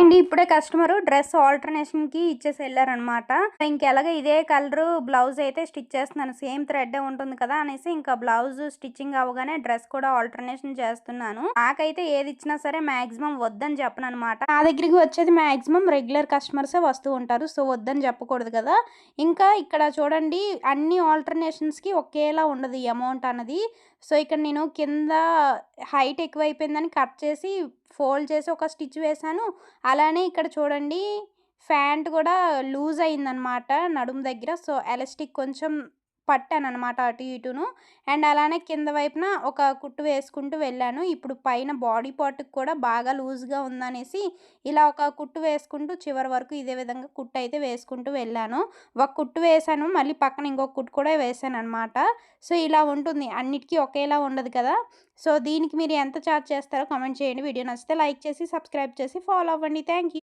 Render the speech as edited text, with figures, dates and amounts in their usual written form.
And ఇప్పుడే customer dress alternation కి ఇచ్చేసి వెళ్ళారనమాట. ఇంకెలాగ ఇదే కలర్ బ్లౌజ్ అయితే స్టిచ్ చేస్తున్నాను. సేమ్ థ్రెడ్ ఉంటుంది కదా అనేసి ఇంకా బ్లౌజ్ స్టిచ్చింగ్ అవ్వగానే డ్రెస్ కూడా ఆల్టర్నేషన్ చేస్తున్నాను. నాకైతే ఏది ఇచ్చినా సరే మాక్సిమం వద్దని చెప్పను అనమాట. నా దగ్గరికి వచ్చేది మాక్సిమం రెగ్యులర్ కస్టమర్సే వస్తూ ఉంటారు. సో వద్దని చెప్పకూడదు కదా. ఇంకా ఇక్కడ చూడండి అన్ని ఆల్టర్నేషన్స్ కి ఒకేలా ఉండదు ఈ అమౌంట్ అన్నది. సో ఇక్కడ నేను కింద హైట్ ఎక్కువైపోయిందని కట్ చేసి ఫోల్డ్ చేసి ఒక స్టిచ్ వేశాను. అలానే ఇక్కడ చూడండి ఫ్యాంట్ కూడా లూజ్ అయిందనమాట నడుము దగ్గర. సో ఎలాస్టిక్ కొంచెం పట్టాననమాట అటు ఇటును. అండ్ అలానే కింద వైపున ఒక కుట్టు వేసుకుంటూ వెళ్ళాను. ఇప్పుడు పైన బాడీ పార్ట్కి కూడా బాగా లూజ్గా ఉందనేసి ఇలా ఒక కుట్టు వేసుకుంటూ చివరి వరకు ఇదే విధంగా కుట్టు అయితే వేసుకుంటూ వెళ్ళాను. ఒక కుట్టు వేశాను, మళ్ళీ పక్కన ఇంకొక కుట్టు కూడా వేసాను అనమాట. సో ఇలా ఉంటుంది, అన్నిటికీ ఒకేలా ఉండదు కదా. సో దీనికి మీరు ఎంత ఛార్జ్ చేస్తారో కామెంట్ చేయండి. వీడియో నచ్చితే లైక్ చేసి సబ్స్క్రైబ్ చేసి ఫాలో అవ్వండి. Thank you.